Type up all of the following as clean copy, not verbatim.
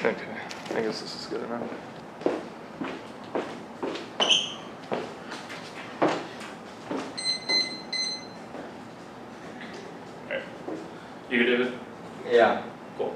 Okay, I guess this is good enough. Alright. You good, David? Yeah. Cool.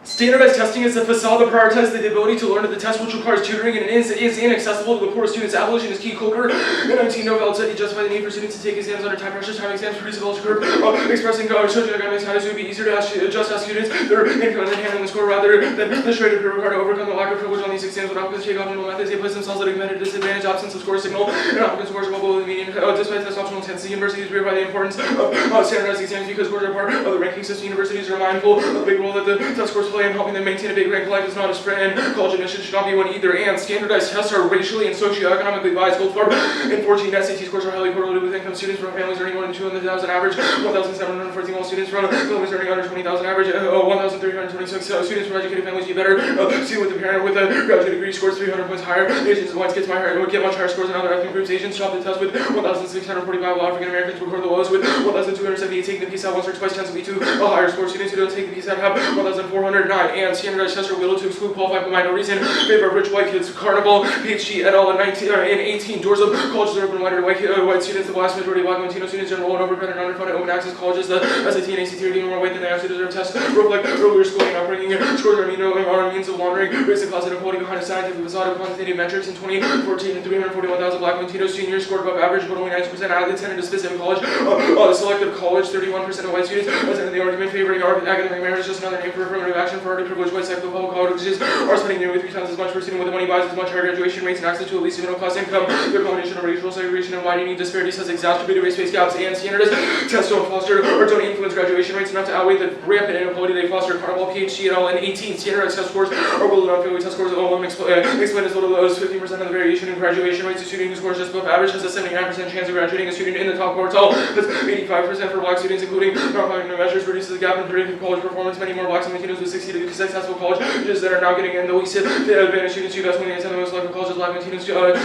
Standardized testing is a facade that prioritizes the ability to learn at the test, which requires tutoring and is inaccessible to the poorest students. Abolition is key. Coker in 19 Novell said he justified the need for students to take exams under time pressure. Time exams produce a knowledge curve. Expressing socioeconomic status, it would be easier to just ask students their income and handling the score rather than the straight up required to overcome the lack of privilege on these exams. When applicants take optional methods, they place themselves at a competitive disadvantage. Absence of score signal and applicant scores are well below the median. Despite test optional intensity, universities require the importance of standardized exams because scores are part of the ranking system. Universities are mindful of the big role that the test scores play in helping them maintain a big rank. Life is not a sprint, and college admission should not be one either. And standardized tests are racially and socioeconomically biased. Gold Farb and 14 SAT scores are highly correlated with income. Students from families earning more than 200,000 average, 1,714, while students from families earning under 20,000 average, 1,326. Students from educated families do better. Student with a parent with a graduate degree scores 300 points higher. Asians and whites get much higher scores than other ethnic groups. Asians top the test with 1,645, while African Americans record the lowest with 1,278. Taking the PSAT once or twice tends to lead to a higher score. Students who don't take the PSAT have 1,409. And standardized tests are willed to exclude qualified minorities in favor of rich white kids. Carnival, PhD, et al. In 18 doors of colleges are open wider to white students. The vast majority of Black and Latino students are enrolled in overcrowded and underfunded open access colleges. The SAT and ACT are getting more white than they actually deserve. Tests reflect earlier schooling upbringing. Scores are a means of laundering race and class inequality behind a scientific facade of quantitative metrics. In 2014, 341,000 Black and Latino seniors scored above average, but only 90% attended a specific college. Selective college, 31% of white students attended the argument favoring academic merit is just another name for affirmative action for already privileged white secular public colleges are spending nearly 3 times as much per student with the money buys as much higher graduation rates and access to at least middle class income. The combination of racial segregation and widening disparities has exacerbated race-based gaps, and standardized tests don't foster or don't influence graduation rates enough to outweigh the rampant inequality they foster. Carnival, PhD, et al. In 18 standardized test scores are well enough. Failure test scores alone explain as little as 15% of the variation in graduation rates. A student who scores just above average has a 79% chance of graduating. A student in the top quartile has 85% for Black students, including non-cognitive measures, reduces the gap in predictive college performance. Many more Blacks and Latinos will succeed at successful colleges that are now getting in the least advantage students who best when they attend the most likely colleges. Black and Latino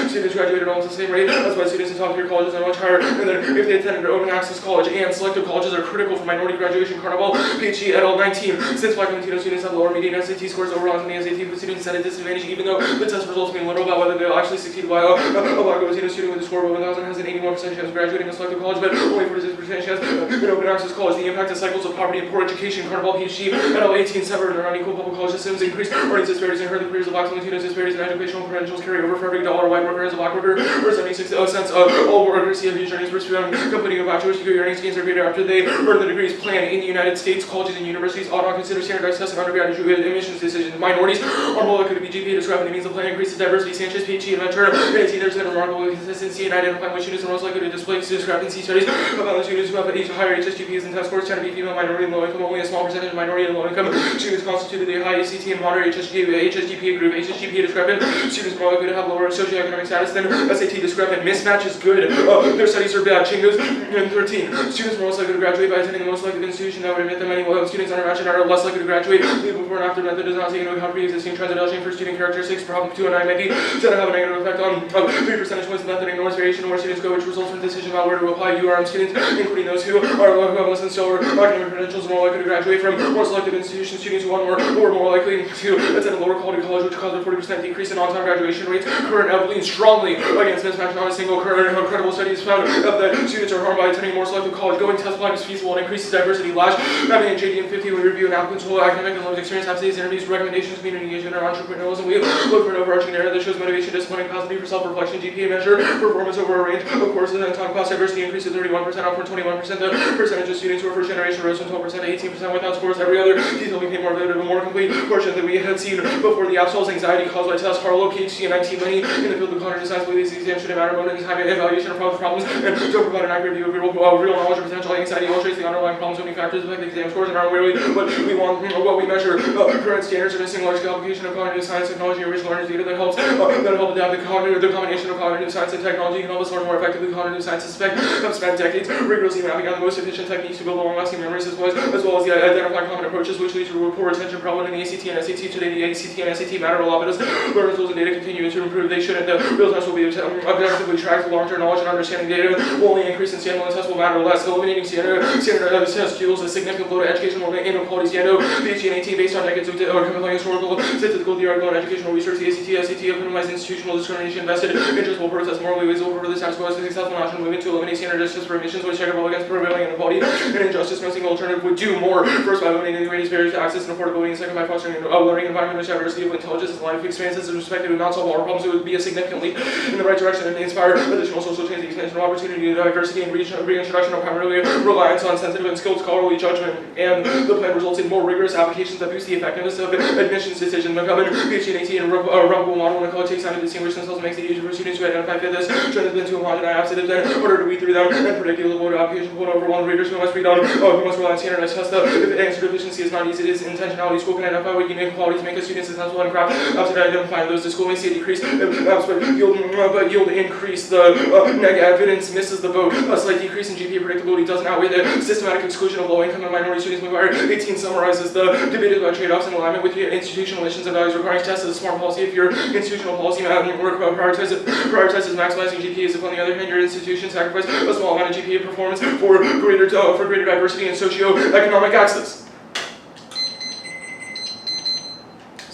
students graduated almost the same rate as white students in top-tier colleges are much higher than if they attended an open access college. And selective colleges are critical for minority graduation. Carnival, PhD, et al. 19. Since Black and Latino students have lower median SAT scores overall than the SAT, the students at a disadvantage, even though the test results mean little about whether they'll actually succeed. While a Black Latino student with a score of 1,000 has an 81% chance of graduating in selective college, but only 46% chance in open access college. The impact of cycles of poverty and poor education. Carnival, PhD, et al. 18. Severed or unequal public college systems increase earnings disparities and hurt the careers of Blacks and Latinos. Disparities in educational credentials carry over for every dollar a white worker as a Black worker, or 76 cents. All workers see these earnings pursue completing a bachelor's degree. Earnings gains are greater after they earn the degrees. Planned in the United States, colleges and universities ought not consider standardized testing undergraduate admissions decisions. Minorities are more likely to be GPA discrepancy means the plan increases diversity. Sanchez, PhD, inventor, there's been a remarkable consistency in identifying which students are most likely to display discrepancy. Studies about the students who have higher HSGPs and test scores tend to be female, minority, and low income. Only a small percentage of minority and low income students constituted the high ACT and moderate HSGPA group. HSGPA discrepant students are more likely to have lower socioeconomic status than SAT discrepant. Mismatch is good. Their studies are bad. Chingos and 13. Students are most likely to graduate by attending the most likely institution that would admit them. Many students under matching are less likely to graduate. The before and after method does not take into account pre-existing trends. Adulting for student characteristics. Problem 2 and 9 may be said to have a negative effect on 3 percentage points. The method ignores variation where students go, which results in the decision about where to apply. URM students, including those who are less than stellar academic credentials, are more likely to graduate from more selective institutions. Students who want more likely to attend a lower quality college, which caused a 40% decrease in on-time graduation rates. Current leans strongly against mismatch. Not a single credible study has found that students are harmed by attending more selective college. Going test blind is feasible and increases diversity. Last, having a JD and 50, we review an applicant's whole academic and lived experience, have today's interviews, recommendations, community engagement, and entrepreneurialism. We look for an overarching narrative that shows motivation, discipline, and capacity for self-reflection. GPA measure performance over a range of courses, and time class diversity increased to 31%, up from 21%. The percentage of students who were first generation rose from 12% to 18% without scores. Every other detail became more vivid and more complete portion that we had seen before. The absolves anxiety caused by tests. Harlow, PhD, and 19 many in the field of cognitive science believe these exams should matter more than time evaluation of problems and don't provide an accurate view of real knowledge or potential. Anxiety illustrates the underlying problems. So many factors affect the exam scores and aren't really what we want, what we measure. Current standards are missing large-scale application of cognitive science, technology, and rich learners data that helps adapt the combination of cognitive science and technology can help us learn more effectively. Cognitive scientists have spent decades rigorously mapping out the most efficient techniques to build long-lasting memories, as well as the identifying common approaches which lead to poor retention problem in the ACT and SAT. Today, the ACT and SAT matter a lot, but as learning tools and data continue to improve, they shouldn't. The real tests will be objectively tracked. Long-term knowledge and understanding data will only increase, and standalone tests will matter less. Eliminating standardized test fuels a significant blow to educational inequalities. The ACT and AT, based on decades of compelling historical, statistical, theoretical, and educational research, the ACT, SAT epitomized institutional discrimination, vested interest will protest more ways over the status quo as a successful national movement to eliminate standardized tests for admissions, which check against prevailing inequality and injustice. No single alternative would do more. First, by eliminating the greatest barriers to access and affordability, and second, by fostering a learning environment which diversity of intelligence and life experiences is respected and not solve all our problems. It would be a significant leap in the right direction and inspire additional social change, expansion of opportunity, diversity, and reintroduction of primarily reliance on sensitive and skilled scholarly judgment. And the plan results in more rigorous applications that boost the effectiveness of admissions decisions. McCubbin, PhD and AT, and Rumpel model when a college takes time to distinguish themselves and makes it easier for students to identify fit. This trend has been too homogenized in order to weed through them and predict the load application point over one readers who must read on who must rely on standardized tests. If answer deficiency is not easy, it is intentionality. School can identify what unique qualities make a student successful and craft after identifying those. The school may see a decrease but yield increase. The negative evidence misses the boat. A slight decrease in GPA predictability doesn't outweigh the systematic exclusion of low-income and minority students. McGuire 18 summarizes the debate about trade-offs in alignment with your institutional missions and values. Requiring tests is a smart policy if your institutional policy prioritizes maximizing GPAs. If on the other hand your institution sacrifices a small amount of GPA performance for greater diversity and socio-economic access.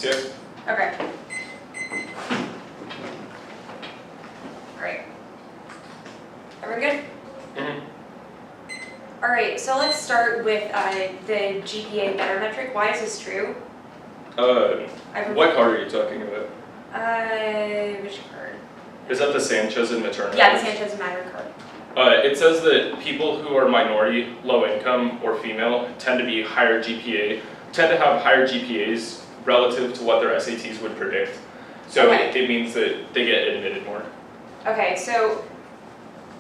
Yes. Okay. Alright. Everyone good? Mm-hmm. Alright, so let's start with the GPA better metric. Why is this true? What card are you talking about? Which card? Is that the Sanchez and Materna? Yeah, the Sanchez and Matter card. It says that people who are minority, low income, or female tend to have higher GPAs relative to what their SATs would predict. So Okay. it means that they get admitted more. Okay, so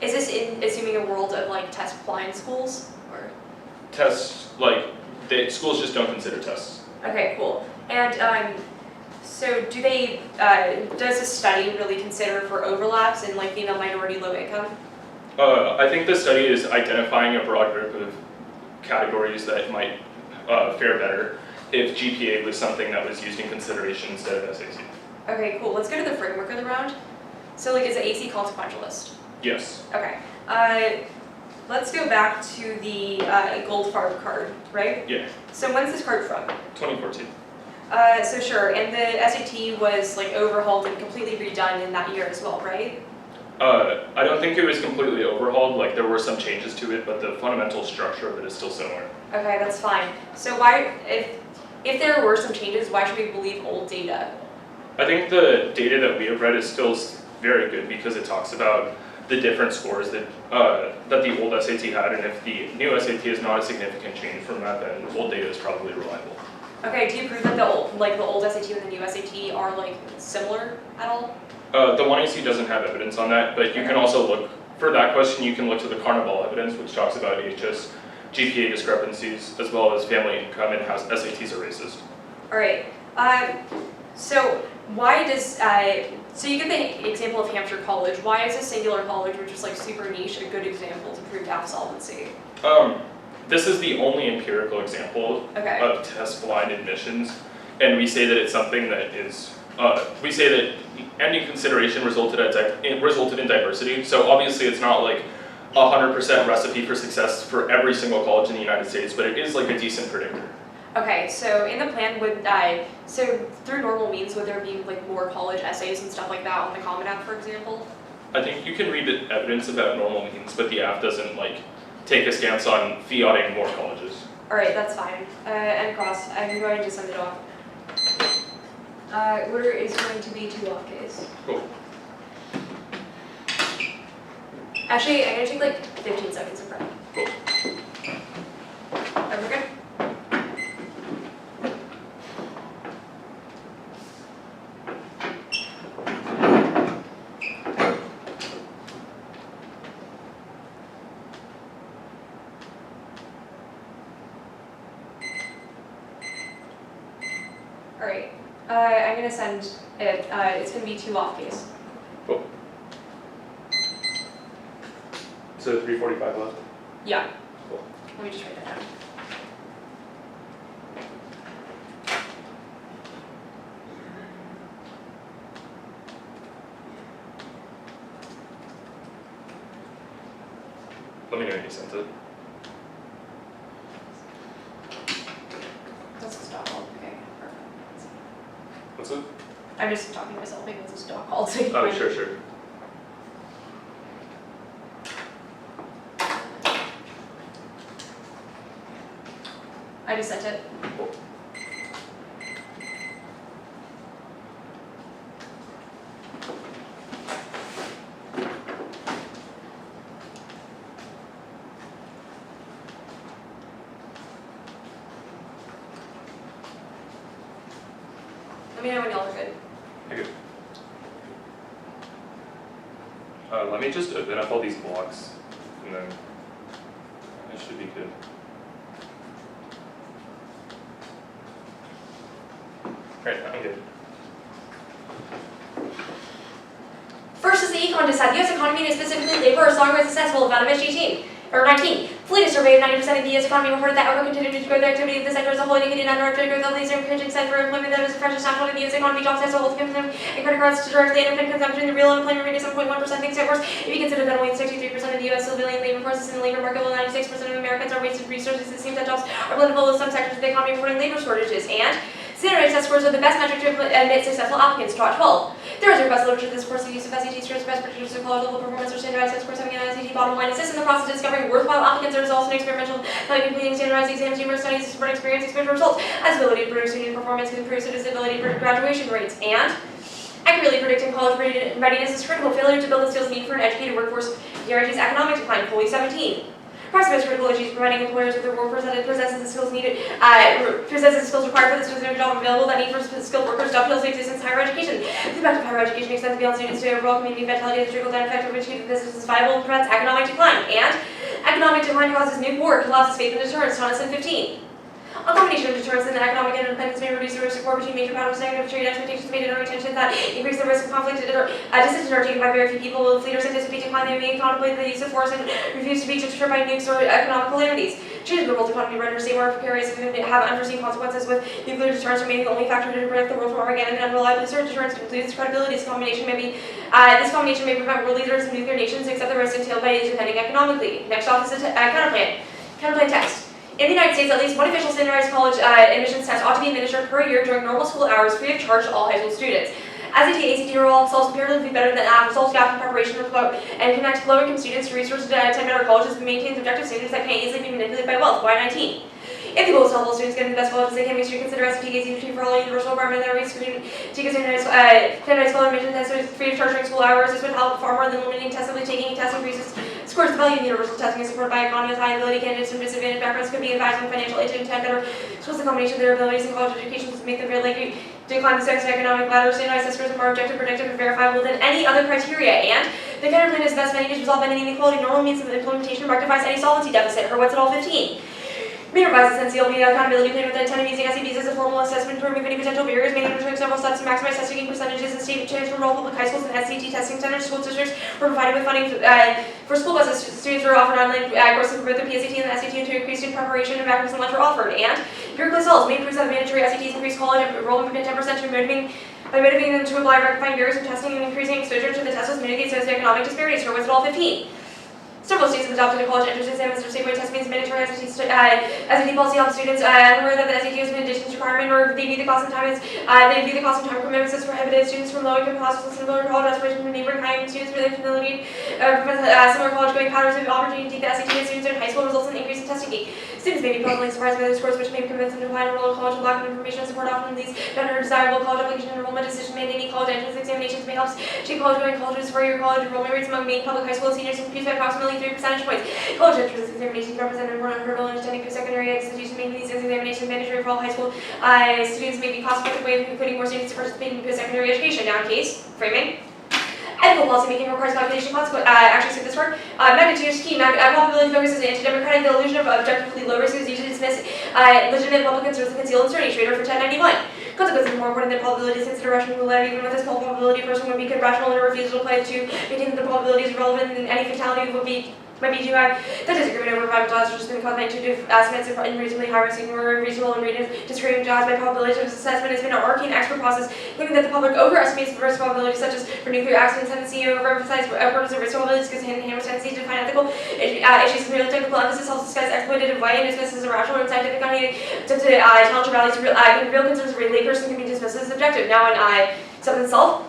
is this assuming a world of like test blind schools? Or Tests, schools just don't consider tests. okay, cool. And so do they does this study really consider for overlaps in like female, minority, low income? I think the study is identifying a broad group of categories that might fare better if GPA was something that was used in consideration instead of SAT. Okay, cool. Let's go to the framework of the round. So like, is the AC consequentialist? Yes. Okay. Let's go back to the Goldfarb card, right? Yeah. So when's this card from? 2014. So sure, and the SAT was like overhauled and completely redone in that year as well, right? I don't think it was completely overhauled, there were some changes to it, but the fundamental structure of it is still similar. Okay, that's fine. So why, if there were some changes, why should we believe old data? I think the data that we have read is still very good because it talks about the different scores that the old SAT had, and if the new SAT is not a significant change from that, then old data is probably reliable. Okay, do you prove that the old SAT and the new SAT are like similar at all? The 1AC doesn't have evidence on that, but you can also look, for that question, you can look to the Carnival evidence, which talks about HS GPA discrepancies, as well as family income and how SATs are racist. Alright, so why does, so you get the example of Hampshire College. Why is a singular college, which is like super niche, a good example to prove gap solvency? This is the only empirical example of test-blind admissions, and we say that it's something that is, we say that ending consideration resulted in diversity, so obviously it's not like 100% recipe for success for every single college in the United States, but it is like a decent predictor. Okay, so in the plan so through normal means, would there be like more college essays and stuff like that on the Common App, for example? I think you can read the evidence about normal means, but the app doesn't take a stance on fiating more colleges. Alright, that's fine. And cross, I'm going to send it off. Order is going to be 2 off case. Cool. Actually, I'm gonna take like 15 seconds of prep. Cool. Are we good? Alright, I'm gonna send it, it's gonna be 2 off case. Cool. So 3:45 left? Yeah. Cool. Let me just write that down. Let me know when you sent it. That's a stock call. Okay, perfect. What's it? I'm just talking to myself. Maybe it's a stock call. So Oh, sure. I just sent it. Cool. Let me know when y'all are good. Okay. Let me just open up all these blocks, and then it should be good. Alright, I'm good. First is the econ decide. The U.S. economy and specifically labor are stronger and successful than of MSG 19. Fleet survey of 90% of the U.S. economy reported that over continued to grow the activity of the sector as a whole, indicating uninterrupted growth of the encouraging set for employment that is the freshest snapshot of the U.S. economy. Jobs as a whole, and credit cards to directly underpin consumption. The real unemployment rate is 7.1%. Thanks to worse, if you consider that only 63% of the U.S. civilian labor force is in the labor market, while 96% of Americans are wasted resources. It seems that jobs are plentiful with some sectors of the economy reporting labor shortages. And standardized test scores are the best metric to admit successful applicants. Draw 12. There is robust literature that supports the use of SAT scores, best predictors of college level performance, or standardized test scores having an SAT bottom line. Assist in the process of discovering worthwhile applicants. There is also an experimental by completing standardized exams, numerous studies to support experience, exposure results, as ability to predict student performance, can improve students' ability to predict graduation rates, and accurately predicting college readiness is critical. Failure to build the skills needed for an educated workforce guarantees economic decline. Fully 17. Proximate critical issues providing employers with their workforce that it possesses the skills needed, possesses the skills required for the specific job available. That need for skilled workers dovetails the existence of higher education. The impact of higher education extends beyond students to overall community vitality as a trickle down effect of which keeps the business viable and prevents economic decline. And economic decline causes new war, collapses faith and deterrence. Tonneson 15. A combination of deterrence and economic independence may reduce the risk of war between major powers. Negative trade expectations made in our intentions that increase the risk of conflict decisions are taken by very few people. If leaders anticipate decline, they may contemplate the use of force and refuse to be deterred by nukes or economic calamities. Change in the world economy renders state more precarious and have unforeseen consequences, with nuclear deterrence remaining the only factor to protect the world from Armageddon. And unreliable certain deterrence loses credibility. This combination may prevent world leaders and nuclear nations to accept the risk entailed by depending economically. Next off is a counterplan. Counterplan text. In the United States, at least one official standardized college admissions test ought to be administered per year during normal school hours, free of charge to all high school students. SAT, ACT are all results comparatively better than results gap in preparation and connect low-income students to resources to attend better colleges and maintain objective standards that can't easily be manipulated by wealth. Why 19? If the goal is to help all students get into the best colleges they can, we should consider SAT, ACT for all universal requirement that are taking standardized school admission tests free of charge during school hours. This would help far more than limiting test. Simply taking a test increases scores. The value of universal testing is supported by economy with high ability candidates from disadvantaged backgrounds could be advised on financial aid to attend better schools. The combination of their abilities and college education to make them very likely to climb the socioeconomic ladder. Standardized test scores are more objective, predictive, and verifiable than any other criteria. And the counterplan is the best venue to resolve any inequality. Normal means of implementation rectifies any solvency deficit. Or what's it all 15? We revise the NCLB accountability plan with the intent of using SATs as a formal assessment to remove any potential barriers, making took several steps to maximize testing percentages and state transfer all public high schools and SAT testing centers. School districts were provided with funding for school buses. Students were offered online courses for both the PSAT and the SAT to increase student preparation, and backwards and lunch were offered. And your results main proofs that mandatory SATs increase college enrollment by 10% by motivating them to apply, rectifying barriers in testing and increasing exposure to the test was mitigate socioeconomic disparities. For what's it all 15? Several states have adopted a college entrance exam as their statewide test means mandatory SAT policy helps students unaware that the SAT is an additions requirement, or they view the cost and time commitments as prohibited. Students from low-income households and similar college aspirations from neighboring high-income students for their familiarity similar college-going patterns of opportunity to take the SAT as students in high school results in an increase in testing fee. Students may be pleasantly surprised by their scores, which may convince them to apply and enroll in college with lack of information and support. Often leads to undesirable college application enrollment decision. Mandating college entrance examinations may help shape college-going colleges. For-year college enrollment rates among main public high school seniors increased by approximately 3 percentage points. College entrance examinations represent an important hurdle in attending post-secondary institutions. Making these examinations mandatory for all high school students may be cost-effective way of including more students to participate in post-secondary education. Now, in case framing. Ethical policymaking requires calculation consequence. Actually, skip this word. Magnitude is key. Probability focuses anti-democratic. The illusion of objectively low risk is used to dismiss legitimate public concerns and conceal uncertainty. Schrader for 1091. Consequences are more important than probabilities, since the rational rule even with a small probability, a person would be rational in a refusal to apply to maintain that the probability is relevant, and any fatality would be might be too high. The disagreement over private jobs has just been caused by intuitive estimates of unreasonably high risk or reasonable and disagreement jobs by probability of assessment has been an arcane expert process, believing that the public overestimates the risk probabilities, such as for nuclear accidents, tendency to overemphasize purpose of risk probabilities because hand in hand with tendency to define ethical issues in real technical emphasis helps discuss exploitative way and dismisses irrational and scientific challenge values real concerns of a layperson can be dismissed as subjective. Now in Sum itself.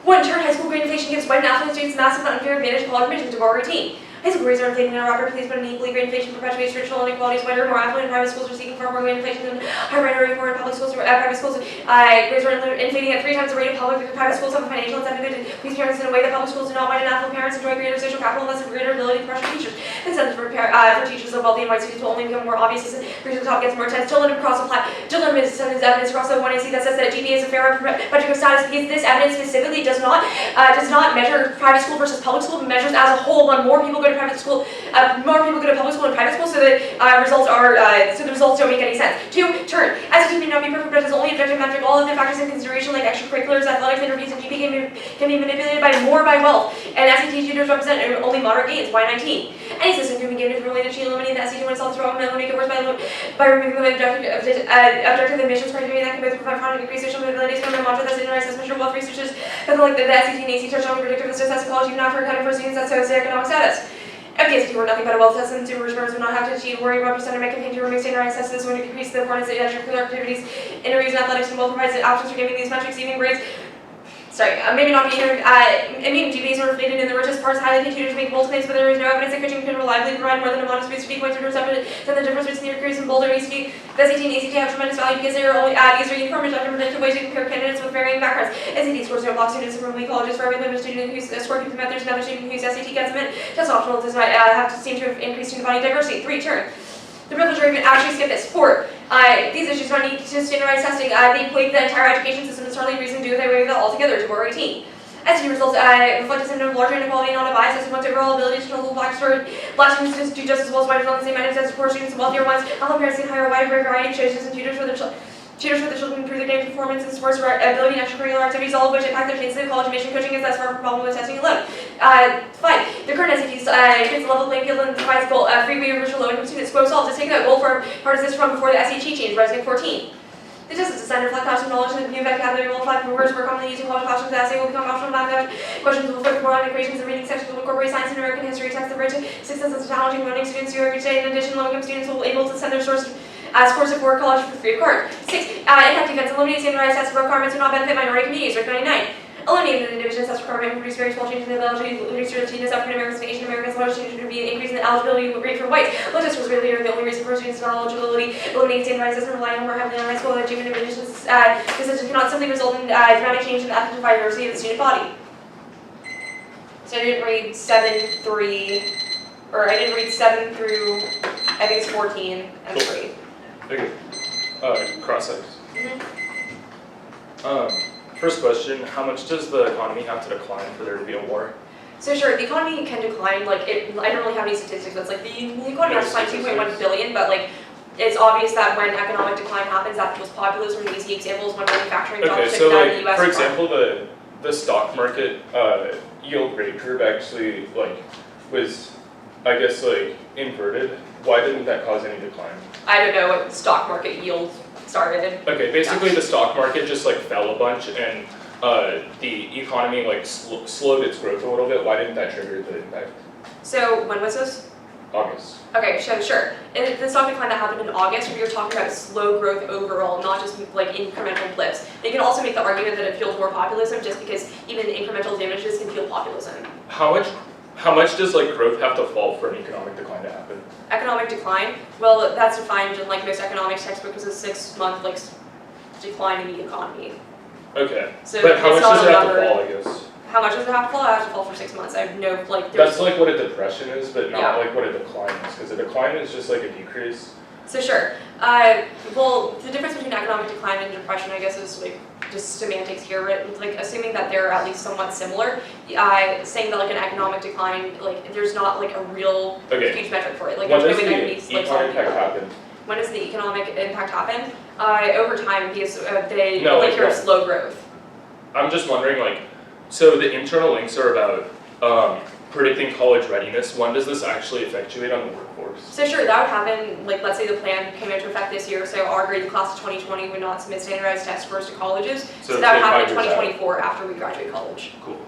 One, turn high school grade inflation gives white and affluent students massive unfair advantage to college admissions to bar routine. High school grades are inflating at a rapid pace, but unequally grade inflation perpetuates traditional inequalities. Whiter, more affluent private schools receiving far more grade inflation than higher minority poor and public schools. Private schools grades are inflating at 3 times the rate of public. Private schools have a financial incentive to please parents in a way that public schools do not. White and affluent parents enjoy greater social capital and thus have greater ability to pressure teachers. Incentives for teachers of wealthy and white students will only become more obvious as the top gets more intense. Children across the evidence across the 1AC that says that GPA is a fair metric of status because this evidence specifically does not measure private school versus public school, but measures as a whole. When more people go to private school, more people go to public school and private school, so the results don't make any sense. 2, turn. SAT may not be perfect, but it's only objective metric. All of the factors in consideration, like extracurriculars, athletics, interviews, and GPA can be manipulated by wealth. And SAT tutors represent only moderate gains. Why 19? Any system can be given if related to eliminating the SAT when it solves the problem and make it worse by removing the objective admissions criteria that can both provide chronic increased social mobility. Some of the mantra that's in rights measure wealth researchers that the SAT and AC touch on predictive success in college even after accounting for students that socioeconomic status. If the SAT were nothing but a wealth test, then consumer returns would not have to achieve worry about percent of campaign to remove standardized tests. This would increase the importance of extracurricular activities, interviews, and athletics, and wealth provides options for giving these metrics even grades. Maybe not be immune GPAs are inflated in the richest parts. Highly paid tutors make bold claims, but there is no evidence that coaching can reliably provide more than a modest boost to points or accepted than the difference between your careers and Boulder ACT. The SAT and ACT have tremendous value because they are uniform and objective predictive ways to compare candidates with varying backgrounds. SAT scores don't block students from elite colleges. For every limited student whose score keeps them at, there's another student whose SAT gets them in. Test optional does not seem to have increased student body diversity. 3, turn. The privilege or even actually skip this. 4, these issues don't need to standardize testing. They plague the entire education system. It's hardly reason to do away with it altogether. To 18. SAT results reflect a symptom of larger inequality and not a bias as much overall ability to control black students do just as well as white on the same items as poor students and wealthier ones. Although parents can hire a wide variety of choices and tutors for their children improve their game performance and sports ability and extracurricular activities, all of which impact their chances of college admission. Coaching is thus far from a problem with testing alone. 5. The current SAT creates a level playing field and provides free way of low-income students. Quote solved. To take that goal for part of this from before the SAT change, rising 14. The test is designed to reflect classroom knowledge and new vocabulary will apply for words more commonly used in college classrooms. The essay will become optional math questions will focus more on equations and reading sections will incorporate science and American history. Tests the rate to success of challenging learning students do every day. In addition, low-income students will be able to send their scores to for college for free of charge. 6. Impact events. Eliminating standardized test requirements do not benefit minority communities. 99. Eliminating the division test requirement will produce very small changes in the eligibility of students. African Americans and Asian Americans. Large changes would be an increase in the eligibility rate for whites. Low test scores really are the only reason for students not eligibility. Eliminating standardized tests and relying more heavily on high school achievement admissions decisions cannot simply result in dramatic change in the ethnic diversity of the student body. So I didn't read 7 through I think it's 14 and 3. Okay. Cross-sections. First question, how much does the economy have to decline for there to be a war? So sure, the economy can decline, I don't really have any statistics, but it's the economy has declined 2.1 billion, but it's obvious that when economic decline happens, that fuels populism. And easy examples when manufacturing jobs shut down in the US. For example, the stock market yield rate curve actually was, I guess, inverted. Why didn't that cause any decline? I don't know what stock market yield started. Okay, basically the stock market just fell a bunch and the economy slowed its growth a little bit. Why didn't that trigger the impact? So when was this? August. Okay, so sure. The stock decline that happened in August, we were talking about slow growth overall, not just incremental blips. You can also make the argument that it fuels more populism just because even incremental damages can fuel populism. How much does growth have to fall for an economic decline to happen? Economic decline? Well, that's defined in most economics textbooks as a 6-month decline in the economy. Okay. So but how much does it have to fall, I guess? How much does it have to fall? It has to fall for 6 months. I have no That's what a depression is, but not what a decline is, because a decline is just a decrease. So sure. Well, the difference between economic decline and depression, I guess, is just semantics here. Right? Assuming that they're at least somewhat similar, saying that an economic decline, there's not a real huge metric for it. When does the economic impact happen? When does the economic impact happen? Over time, because they hear slow growth. I'm just wondering, so the internal links are about predicting college readiness, when does this actually effectuate on the workforce? So sure, that would happen, like let's say the plan came into effect this year, so our grade class of 2020 would not submit standardized test scores to colleges. So that would happen in 2024 after we graduate college. Cool.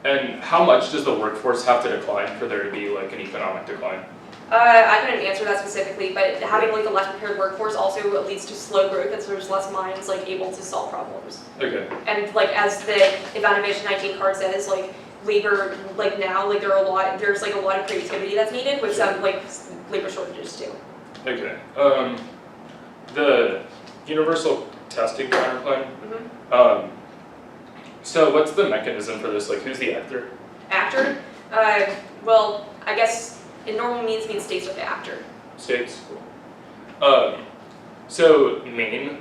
And how much does the workforce have to decline for there to be like an economic decline? I couldn't answer that specifically, but having like a less prepared workforce also leads to slow growth, and so there's less minds like able to solve problems. Okay. And like as the Advantage 19 card says, like labor, like now, like there's like a lot of creativity that's needed with some like labor shortages too. Okay. The universal testing counterclaim. So what's the mechanism for this? Like, who's the actor? Actor? Well, I guess in normal means states are the actor. States. Cool. So Maine.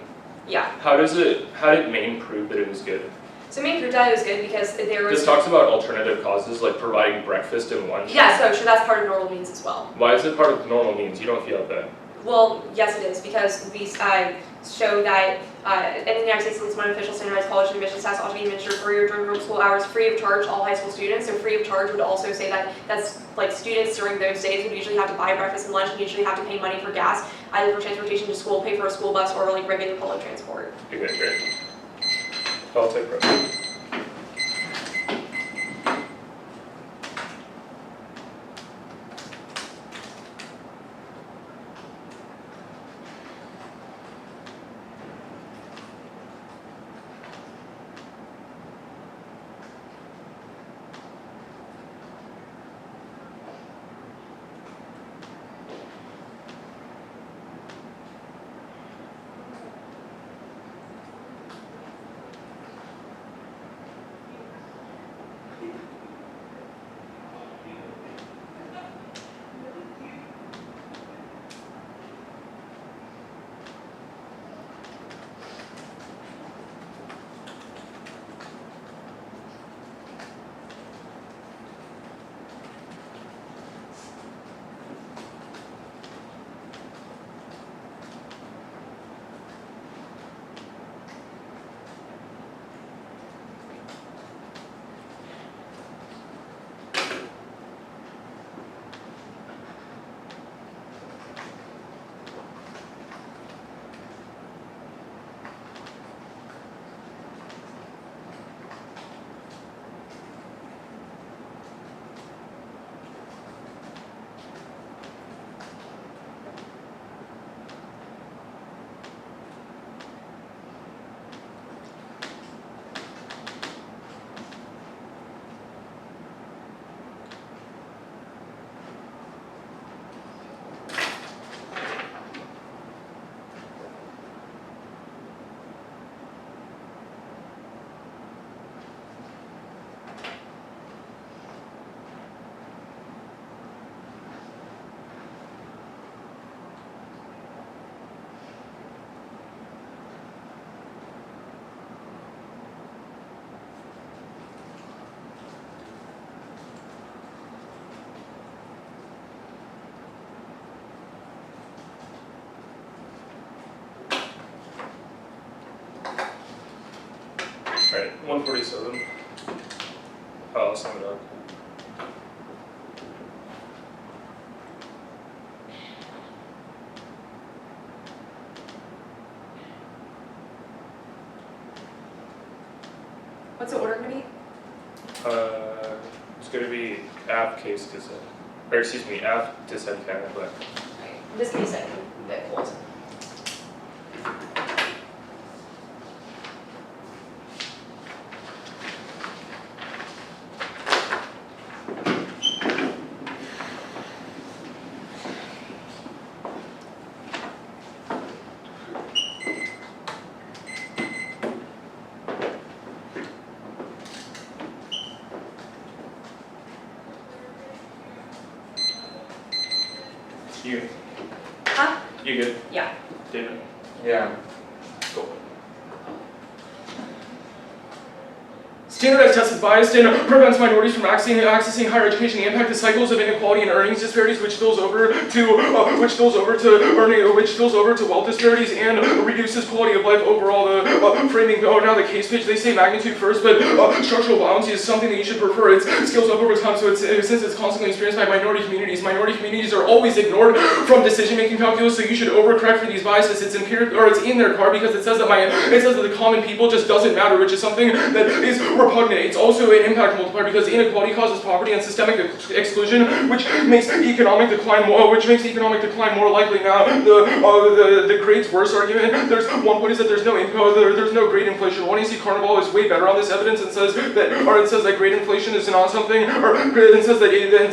Yeah. How did Maine prove that it was good? So Maine proved that it was good because there was. This talks about alternative causes like providing breakfast and lunch. Yeah, so sure, that's part of normal means as well. Why is it part of normal means? You don't feel that. Well, yes, it is because we show that in the United States, at least one official standardized college admissions test ought to be administered for your during school hours, free of charge to all high school students. So free of charge would also say that that's like students during those days would usually have to buy breakfast and lunch, and usually have to pay money for gas, either for transportation to school, pay for a school bus, or like regular public transport. Okay, great. I'll take breakfast. Alright, 147. Oh, I'll sum it up. What's the order going to be? It's going to be app case dissent. Or excuse me, app dissent canon, but. This can be set in bit folds. You. Huh? You good? Yeah. David? Yeah. Cool. Standardized test is biased and prevents minorities from accessing higher education. The impact of cycles of inequality and earnings disparities, which spills over to wealth disparities and reduces quality of life overall. The framing. Now the case page. They say magnitude first, but structural biology is something that you should prefer. It scales up over time. So since it's constantly experienced by minority communities are always ignored from decision-making calculus. So you should overcorrect for these biases. It's empirical, or it's in their card because it says that the common people just doesn't matter, which is something that is repugnant. It's also an impact multiplier because inequality causes poverty and systemic exclusion, which makes economic decline more likely. Now, the grades worse argument. There's one point is that there's no grade inflation. One AC Carnival is way better on this evidence and says that grade inflation is not something, it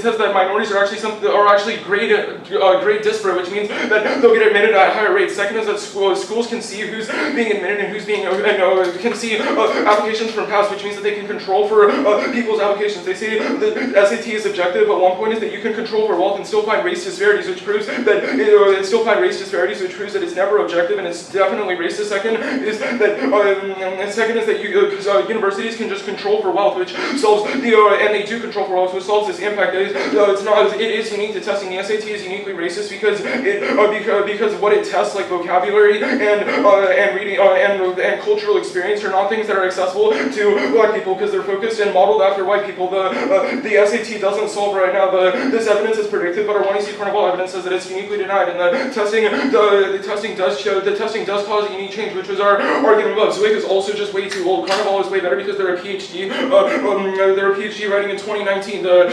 says that minorities are actually grade disparate, which means that they'll get admitted at higher rates. Second is that schools can see who's being admitted and who's being can see applications from past, which means that they can control for people's applications. They say the SAT is objective, but one point is that you can control for wealth and still find race disparities, which proves that it's never objective and it's definitely racist. Second is that universities can just control for wealth, which solves and they do control for wealth, which solves this impact. It is unique to testing. The SAT is uniquely racist because what it tests, like vocabulary and reading and cultural experience, are not things that are accessible to black people because they're focused and modeled after white people. The SAT doesn't solve right now. This evidence is predicted, but our 1AC Carnival evidence says that it's uniquely denied, and the testing does cause a unique change, which was our argument above. Zwick is also just way too old. Carnival is way better because they're a PhD. They're a PhD writing in 2019. The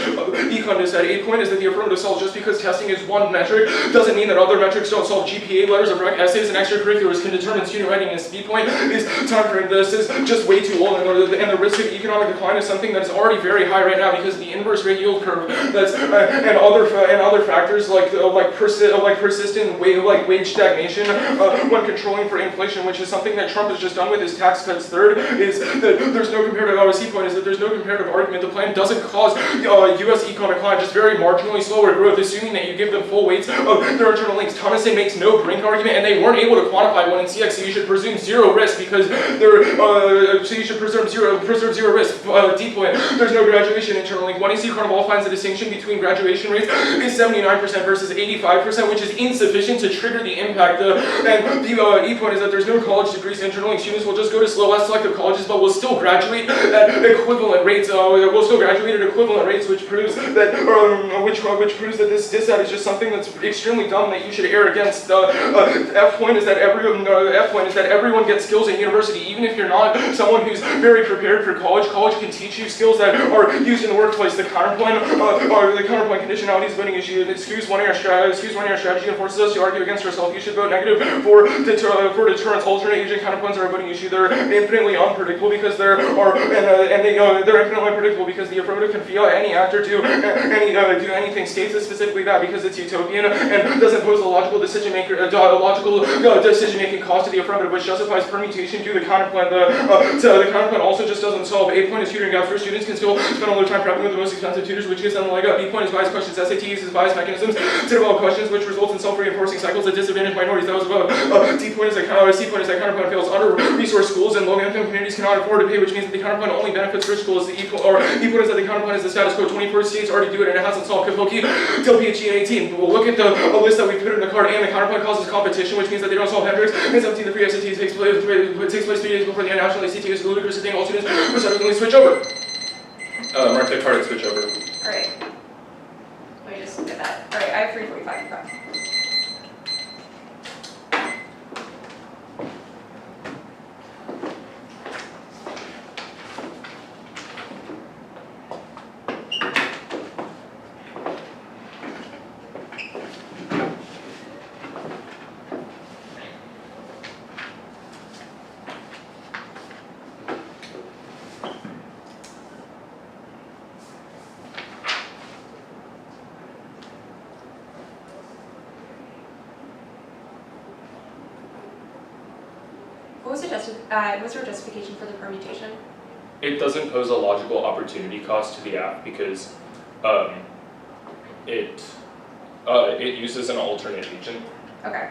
econ just said 8 point is that the affirmative solves just because testing is one metric doesn't mean that other metrics don't solve. GPA, letters of rec, essays, and extracurriculars can determine student readiness. B point is time frame. This is just way too old, and the risk of economic decline is something that's already very high right now because the inverse rate yield curve that's and other factors like persistent wage stagnation when controlling for inflation, which is something that Trump has just done with his tax cuts. Third is that there's no comparative argument. The plan doesn't cause U.S. econ decline, just very marginally slower growth, assuming that you give them full weights of their internal links. Thomason makes no brink argument, and they weren't able to quantify one in CX, so you should presume zero risk because preserve zero risk. D point, there's no graduation internal link. 1AC Carnival finds the distinction between graduation rates is 79% versus 85%, which is insufficient to trigger the impact. And the E point is that there's no college degrees internal link. Students will just go to less selective colleges, but will still graduate at equivalent rates. Which proves that this dissat is just something that's extremely dumb that you should err against. F point is that everyone gets skills at university, even if you're not someone who's very prepared for college. College can teach you skills that are used in the workplace. The counterpoint conditionality is a voting issue. It skews one year strategy and forces us to argue against ourselves. You should vote negative for deterrence. Alternate agent counterpoints are a voting issue. They're infinitely unpredictable because they're infinitely unpredictable because the affirmative can feel any actor do anything. States is specifically that because it's utopian and doesn't pose a logical decision-making cost to the affirmative, which justifies permutation due to the counterpoint. The counterpoint also just doesn't solve. A point is tutoring gaps where students can still spend all their time prepping with the most expensive tutors, which gives them the leg up. B point is bias questions. SAT uses bias mechanisms to develop questions, which results in self-reinforcing cycles that disadvantage minorities. That was above. C point is that counterpoint fails. Under-resourced schools and low-income communities cannot afford to pay, which means that the counterpoint only benefits rich schools. The E point is that the counterpoint is the status quo. 24 states already do it, and it hasn't solved. Kapoki till PhD in 18. We'll look at the list that we put in the card, and the counterpoint causes competition, which means that they don't solve Hendricks. And 17, the free SAT takes place 3 days before the national ACT is ludicrous to think all students will suddenly switch over. Mark the card and switch over. Alright. Let me just get that. Alright, I have 345 in front. What's your justification for the permutation? It doesn't pose a logical opportunity cost to the app because it uses an alternate agent. Okay.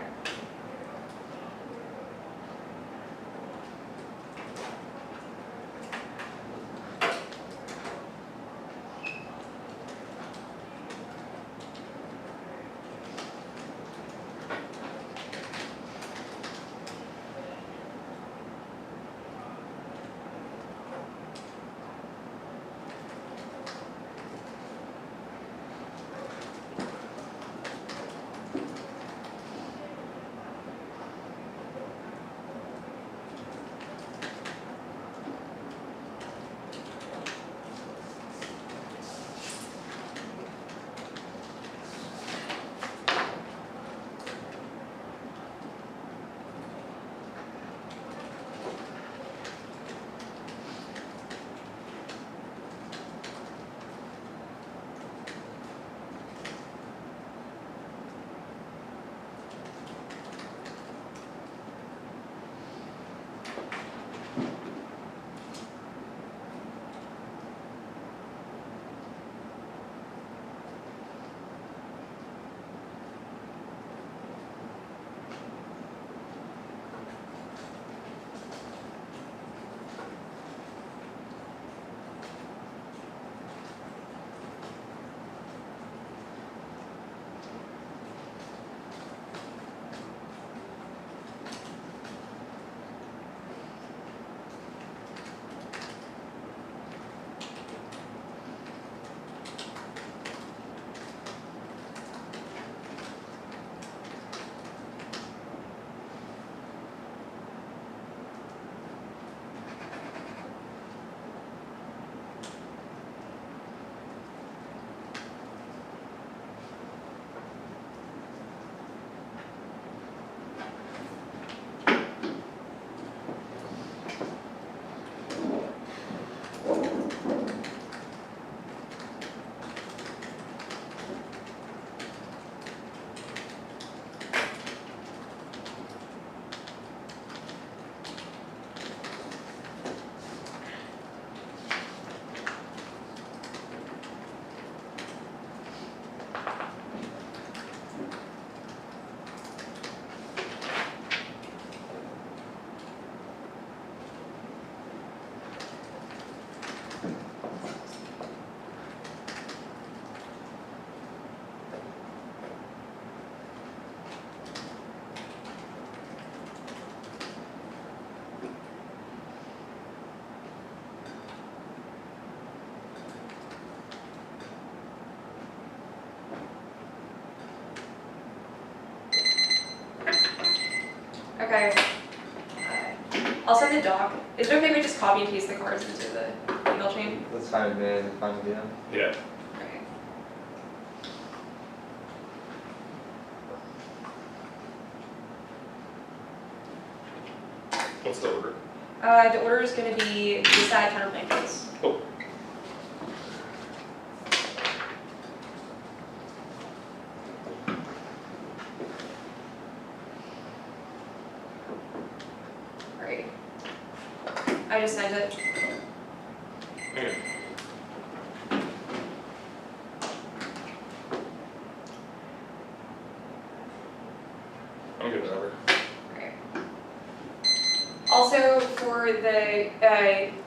Okay. I'll send the doc. Is it okay if we just copy and paste the cards into the email chain? That's fine with me. That's fine with you. Yeah. Okay. What's the order? The order is going to be decide counterplan codes. Oh. Alright. I just sent it. Okay. I'm good whenever. Alright. Also, for the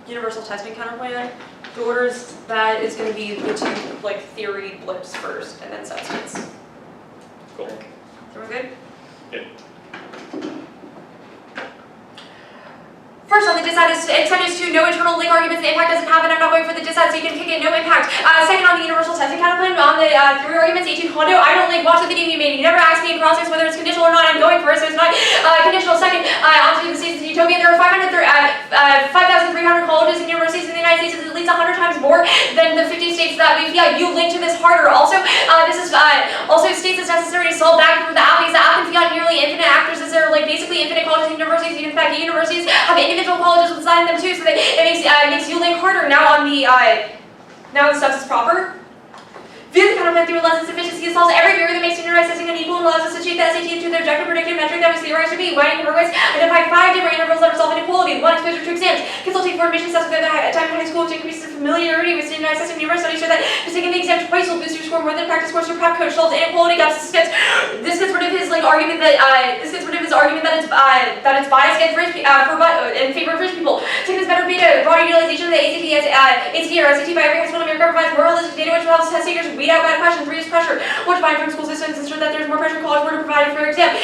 universal testing counterplan, the orders that is going to be the two like theory blips first, and then substance. Cool. Is everyone good? Yeah. First on the decide is to no internal link arguments. The impact doesn't have it. I'm not going for the decide, so you can pick it. No impact. Second on the universal testing counterplan, on the theory arguments, 18 condo. I don't link. Watch the video you made. You never asked me in crossings whether it's conditional or not. I'm going for it, so it's not conditional. Second, onto the states of utopia. There are 5,300 colleges and universities in the United States. It's at least 100 times more than the 50 states that we've. Yeah, you link to this harder. Also, this is also states it's necessary to solve back for the app because the app can fiat nearly infinite actors. As there are like basically infinite colleges and universities. In fact, universities have individual colleges inside them too, so that it makes you link harder. Now on the now the stuff is proper. View the counterplan through a lens of sufficiency. It solves every barrier that makes standardized testing unequal and allows us to achieve the SAT to the objective predicted metric that was theorized to be. When congruence, identify 5 different intervals that resolve inequality. 1. Exposure to exams. Consulting for admission tests with the time in high school to increase the familiarity with standardized testing. Numerous studies show that just taking the exam twice will boost your score more than practice course. Your prep coach solves inequality gaps. This gets rid of his argument that it's biased against rich in favor of rich people. Taking this better beta, broader utilization of the ACT or SAT by every high school in America provides more realistic data which helps test takers weed out bad questions, reduce pressure, which by from school systems ensure that there's more pressure college board provided for exam.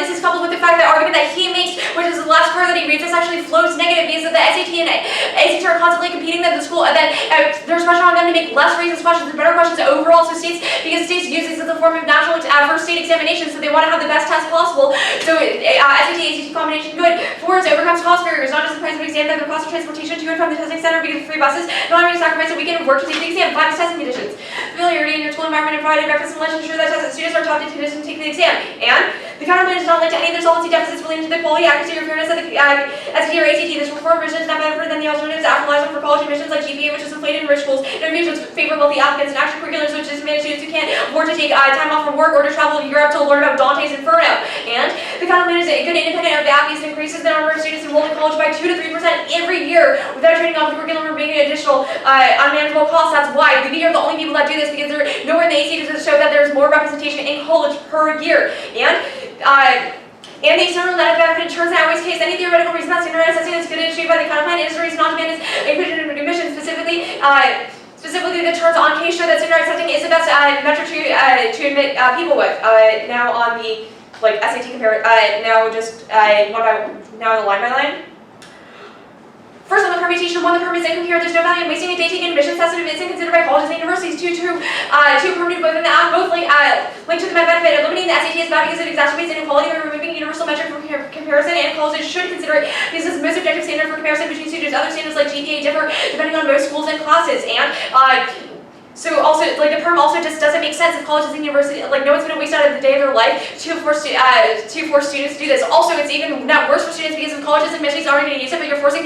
This is coupled with the fact that argument that he makes, which is the last part that he reads, this actually flows negative because the SAT and ACT are constantly competing that the school, that there's pressure on them to make less racist questions and better questions overall. So states, because states use this as a form of national first state examination, so they want to have the best test possible. So SAT ACT combination good. 4 is overcomes cost barriers, not just the price of exam, but the cost of transportation to and from the testing center because of free buses. No longer sacrifice a weekend of work to take the exam. 5 is testing conditions. Familiarity in your school environment and provided breakfast and lunch ensure that students are taught to condition to take the exam. And the counterplan is not linked to any of their solvency deficits relating to the quality, accuracy, or fairness of the SAT or ACT. This reform version is not better than the alternatives after lives for college admissions like GPA, which is inflated in rich schools. Interviews which favor both the applicants and extracurriculars, which disadvantage students who can't afford to take time off from work or to travel to Europe to learn about Dante's Inferno. And the counterplan is a good independent of the app because it increases the number of students enrolled in college by 2 to 3% every year without trading off the curriculum or bringing additional unmanageable costs. That's why we are the only people that do this because they're nowhere in the ACT does show that there's more representation in college per year. And the external net benefit turns out always case any theoretical reason that standardized testing is good and achieved by the counterplan is a reason not to ban inclusion in admission, specifically the terms on case show that standardized testing is the best metric to admit people with. Now on the SAT compare now just now the line by line. First on the permutation, 1, the perm is incoherent, there's no value in wasting a day taking admissions test if it isn't considered by colleges and universities. 2, permanent both in the app, both linked to the benefit. Eliminating the SAT is bad because it exacerbates inequality by removing a universal metric for comparison, and colleges should consider it because it's the most objective standard for comparison between students. Other standards like GPA differ depending on most schools and classes, and so also, the perm also just doesn't make sense if colleges and universities, no one's going to waste out of the day of their life to force students to do this. Also, it's even not worse for students because if colleges and universities aren't going to use it, but you're forcing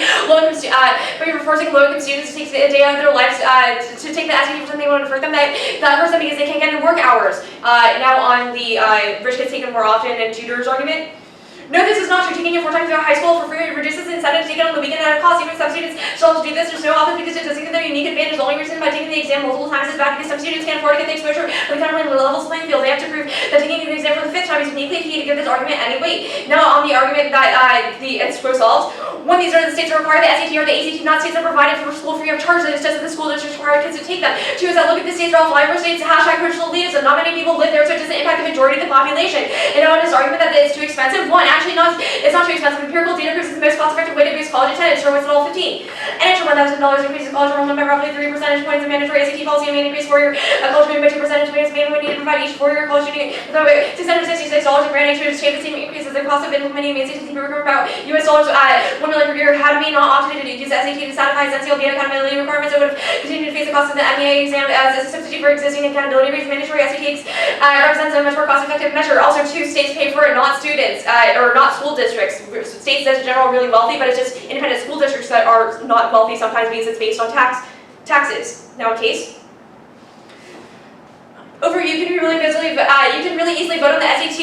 low-income students to take a day out of their lives to take the SAT for something they want to hurt them. That hurts them because they can't get in work hours. Now on the rich kids taken more often and tutors argument. No, this is not true. Taking it 4 times throughout high school for free reduces the incentive to take it on the weekend at a cost. Even some students still have to do this. There's no often because it doesn't give them a unique advantage. The only reason by taking the exam multiple times is bad because some students can't afford to get the exposure for the counterplan levels playing field. They have to prove that taking the exam for the 5th time is uniquely key to give this argument any weight. Now on the argument that it's solved, 1, these are the states that require the SAT or the ACT, not states that are provided for school free of charge. That it's just that the school districts require kids to take them. 2 is that look at the states are all flyover states, #cultural elitism. Not many people live there, so it doesn't impact the majority of the population. And on this argument that it's too expensive, 1, actually it's not too expensive. Empirical data proves it's the most cost-effective way to boost college attendance. percentage for Westlake 15. An extra $1,000 increase in college enrollment by roughly 3 percentage points in mandatory SAT policy and may increase four-year college movement by 2 percentage points. May need to provide each four-year college student with over $666 in grant aid to achieve the same increase as the cost of implementing the SAT program about US dollars $1 million per year. Had we not opted to use SAT to satisfy its NCLB accountability requirements, it would have continued to face the cost of the MEA exam as a substitute for existing accountability rates. Mandatory SAT represents a much more cost-effective measure. Also, 2 states pay for it, not students, or not school districts. States as in general are really wealthy, but it's just independent school districts that are not wealthy sometimes because it's based on taxes. Now, a case. Over, you can really easily vote on the SAT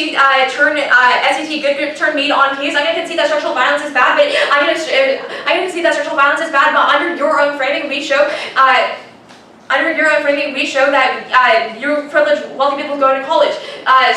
good turn made on case. I'm gonna concede that structural violence is bad, but I'm gonna concede that structural violence is bad. But under your own framing, we show that you're privileged wealthy people going to college.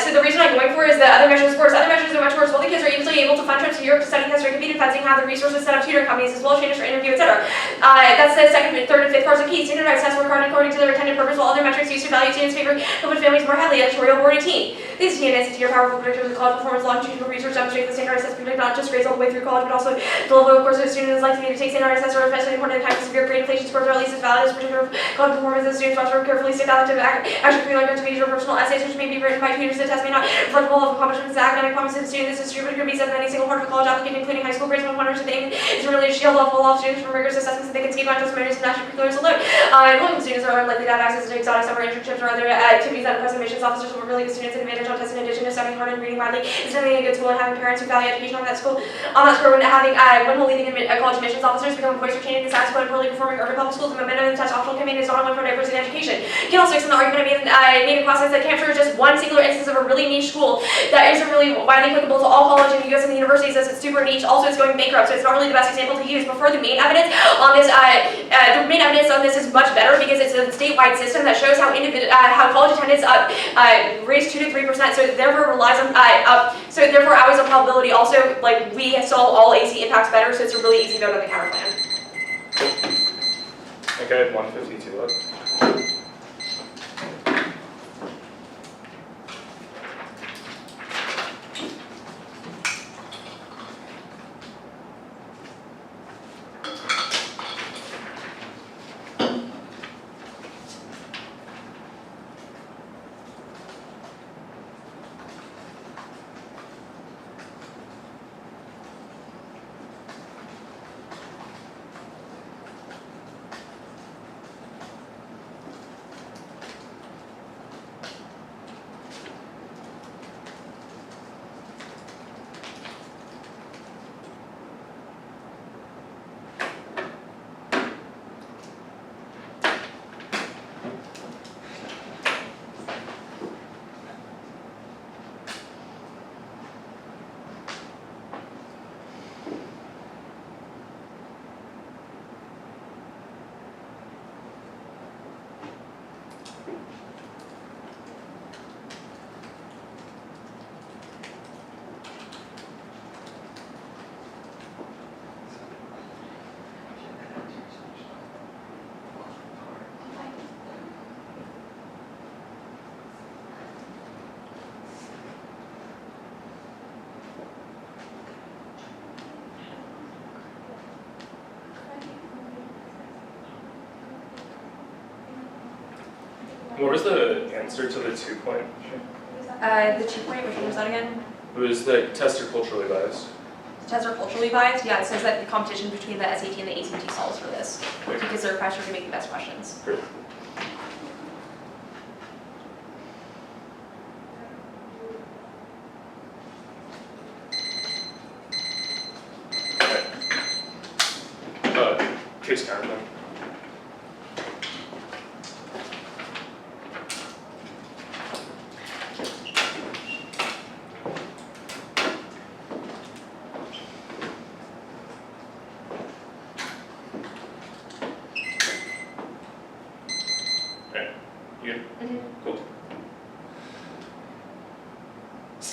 So the reason I'm going for is the other measures worse. Other measures are much worse. Wealthy kids are easily able to fund trips to Europe to study, test, or compete in fencing, have the resources set up tutoring companies as well as trainers for interview, etc. That's the second, third, and fifth parts of key. Standardized tests work hard according to their intended purpose, while other metrics used to value students' favor and put families more heavily. Editorial Board 18. These SAT and SAT are powerful predictors of college performance. Longitudinal research demonstrates that standardized tests predict not just grades all the way through college, but also the level of course a student is likely to take standardized tests, or especially important in times of severe grade inflation scores, or at least as valid as predictor of college performance as students must carefully stick out to extracurricular activities or personal essays which may be written by tutors. The test may not reflect the level of accomplishments and academic promise of the student. This is true, but it could be said of any single part of a college applicant, including high school grades. One wonders if the aim is really to shield off all students from rigorous assessments that they can skip on testimonials and extracurriculars alone. Local students are unlikely to have access to exotic summer internships or other activities that impress admissions officers will really give students an advantage on tests in addition to studying hard and reading widely. It's definitely a good tool, and having parents who value education on that score when leading college admissions officers become a voice for changing the status quo in poorly performing urban public schools. The momentum of the test optional campaign is not only for diversity in education. You can also extend the argument I made across this that captures just one singular instance of a really niche school that isn't really widely applicable to all college in the U.S. and the universities, as it's super niche. Also, it's going bankrupt, so it's not really the best example to use. But for the main evidence on this, is much better because it's a statewide system that shows how college attendance raised 2 to 3%. So it therefore relies on so therefore always a probability. Also, like we solve all AC impacts better, so it's a really easy vote on the counter plan. Okay, 152 left. What was the answer to the 2-point? The 2-point, which one was that again? It was that tests are culturally biased. Tests are culturally biased? Yeah, it says that the competition between the SAT and the ACT solves for this. Because they're pressure to make the best questions. Great. Okay. Case counterpoint.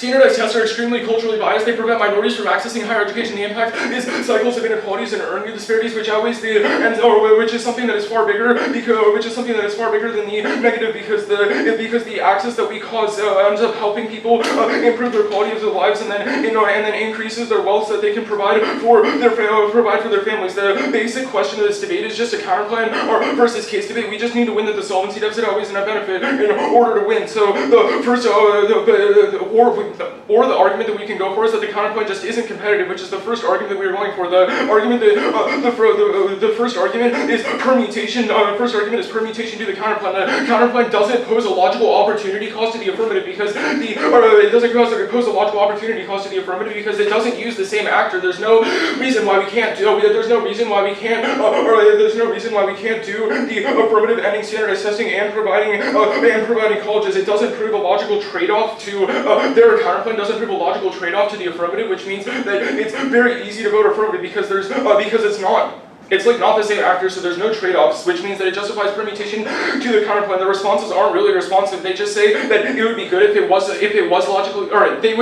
Standardized tests are extremely culturally biased. They prevent minorities from accessing higher education. The impact is cycles of inequalities and earning disparities, which outweighs which is something that is far bigger than the negative, because the access that we cause ends up helping people improve their quality of their lives, and then increases their wealth that they can provide for their families. The basic question of this debate is just a counterplan or versus case debate. We just need to win that the solvency deficit outweighs the net benefit in order to win. So the first or the argument that we can go for is that the counterplan just isn't competitive, which is the first argument that we are going for. The first argument is permutation. The first argument is permutation to the counterplan. The counterplan doesn't pose a logical opportunity cost to the affirmative because it doesn't use the same actor. There's no reason why we can't do the affirmative ending standardized testing and providing colleges. It doesn't prove a logical trade-off to their counterplan doesn't prove a logical trade-off to the affirmative, which means that it's very easy to vote affirmative because it's not. It's like not the same actor, so there's no trade-offs, which means that it justifies permutation to the counterplan. The responses aren't really responsive. They just say that it would be good if it was logically, or they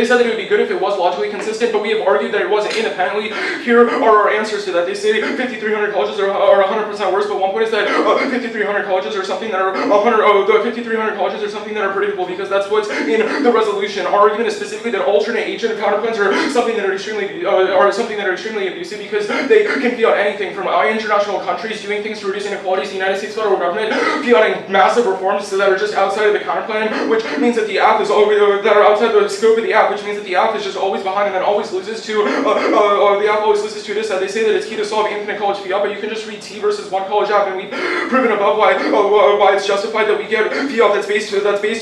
said that it would be good if it was logically consistent, but we have argued that it wasn't independently. Here are our answers to that. They say 5,300 colleges are 100% worse, but one point is that 5,300 colleges are something that are 5,300 colleges are something that are predictable because that's what's in the resolution. Our argument is specifically that alternate agent counterplans are something that are extremely abusive because they can be anything from international countries doing things to reduce inequalities, the United States federal government piloting massive reforms that are just outside of the counterplan, which means that the app is always that are outside the scope of the app, which means that the app is just always behind and then always loses to the app always loses to this. They say that it's key to solve infinite college fiat, but you can just read T versus one college app, and we've proven above why it's justified that we get fiat that's based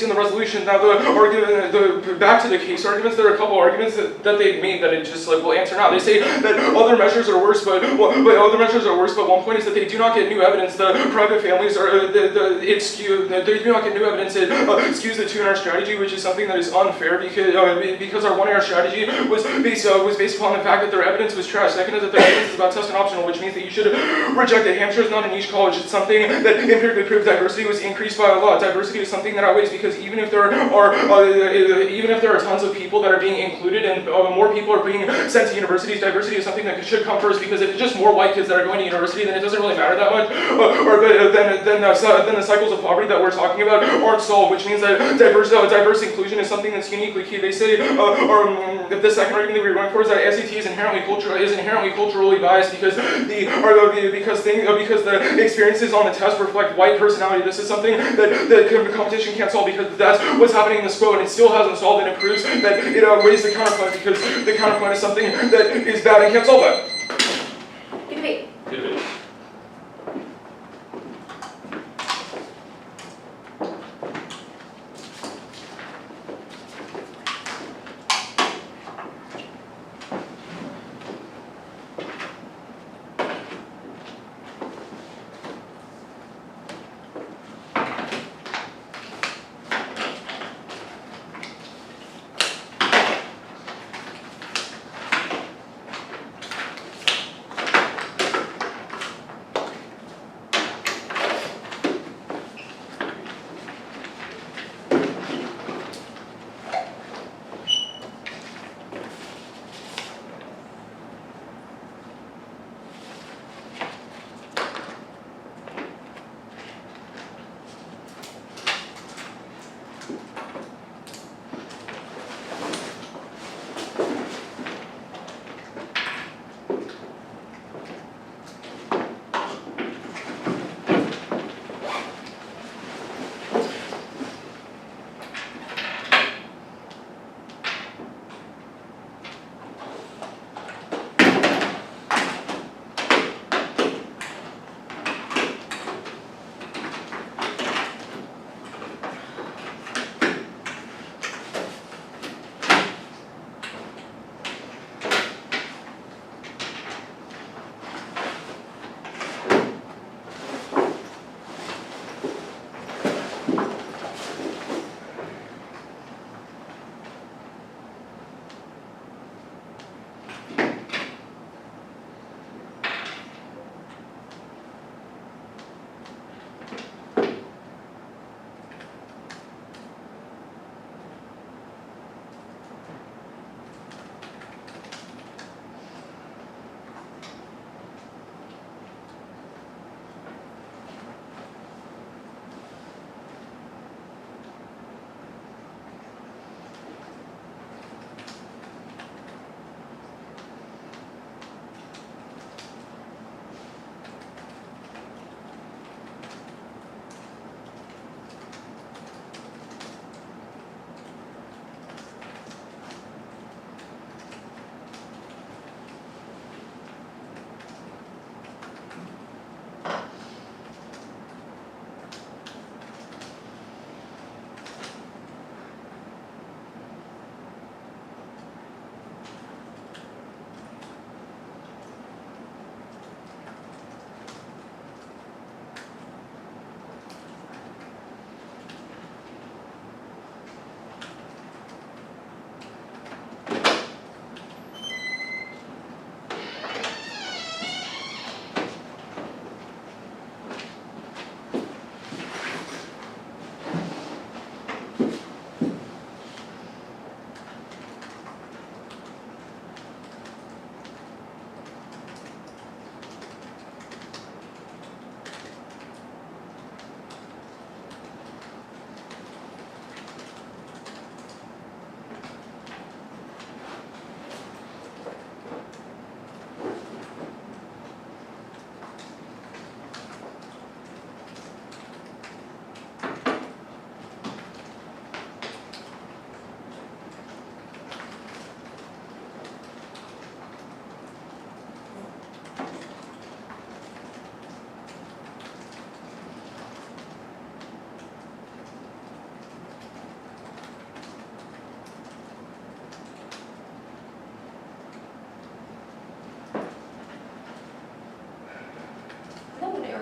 in the resolution. Now back to the case arguments. There are a couple arguments that they made that it just will answer now. They say that other measures are worse, but other measures are worse, but one point is that they do not get new evidence. The private families are they do not get new evidence. It skews the 2 in our strategy, which is something that is unfair because our 1 AR strategy was based upon the fact that their evidence was trash. Second is that their evidence is about test and optional, which means that you should reject it. Hampshire is not a niche college. It's something that empirically proves diversity was increased by a lot. Diversity is something that outweighs because even if there are tons of people that are being included and more people are being sent to universities, diversity is something that should come first because if it's just more white kids that are going to university, then it doesn't really matter that much. Then the cycles of poverty that we're talking about aren't solved, which means that diverse inclusion is something that's uniquely key. They say, the second argument that we were going for is that SAT is inherently culturally biased because the experiences on the test reflect white personality. This is something that the competition can't solve because that's what's happening in the SPO, and it still hasn't solved, and it proves that it outweighs the counterplan because the counterplan is something that is bad and can't solve that. Good debate. Good debate.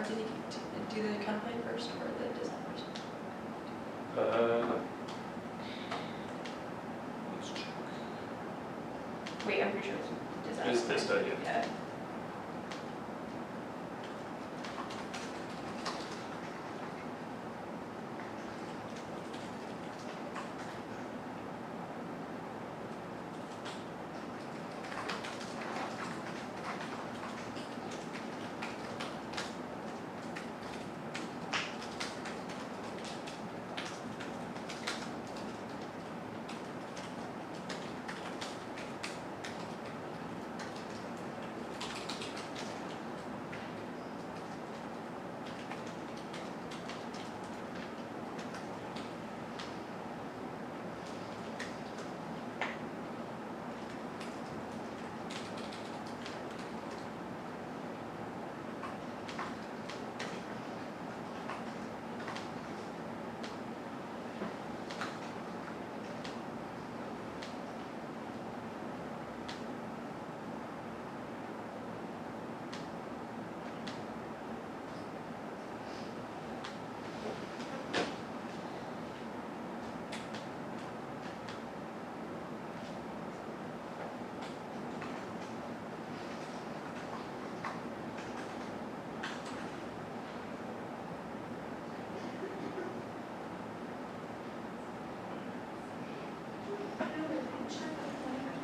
did he do the contemplate first or the design first? Let's check. Wait, I'm pretty sure it was design. Is this idea? Yeah.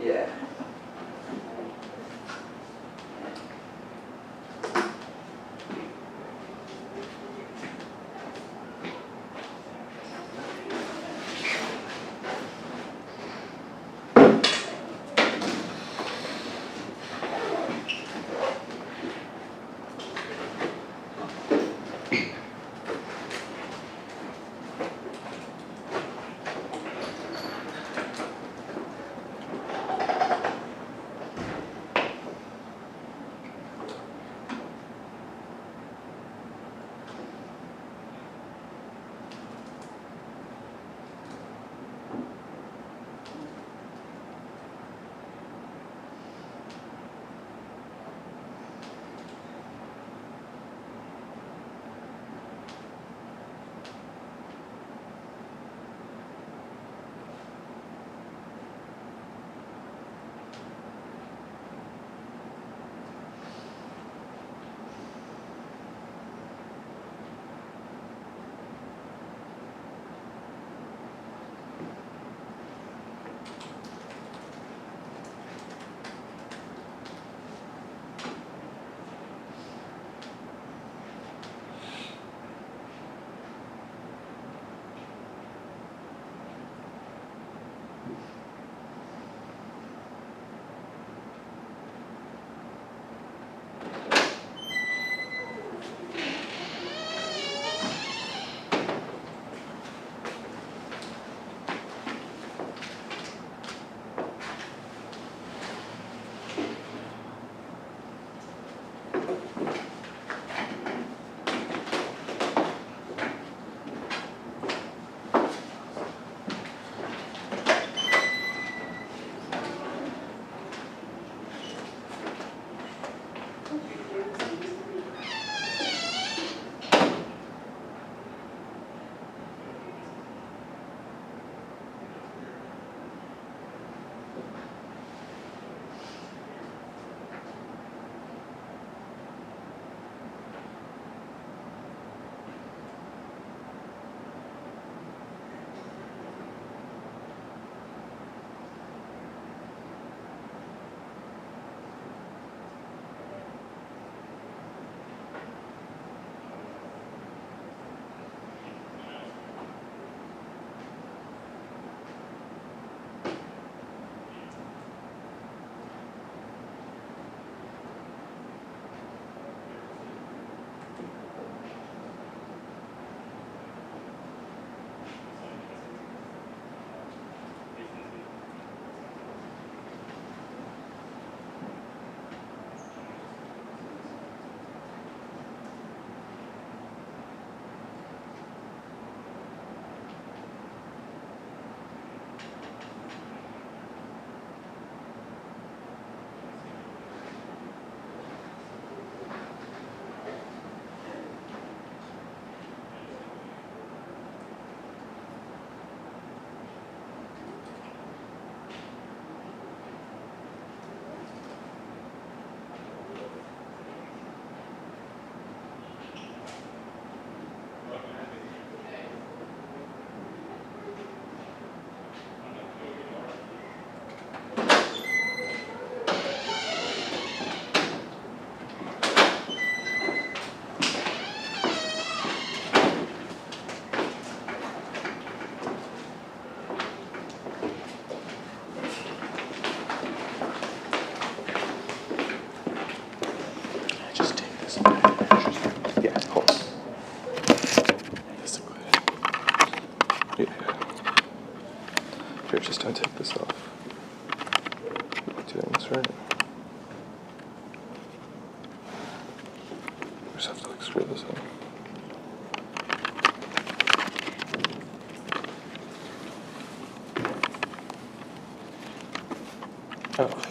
Yeah. time take this off. We're doing this right. We just have to like screw this in. Oh.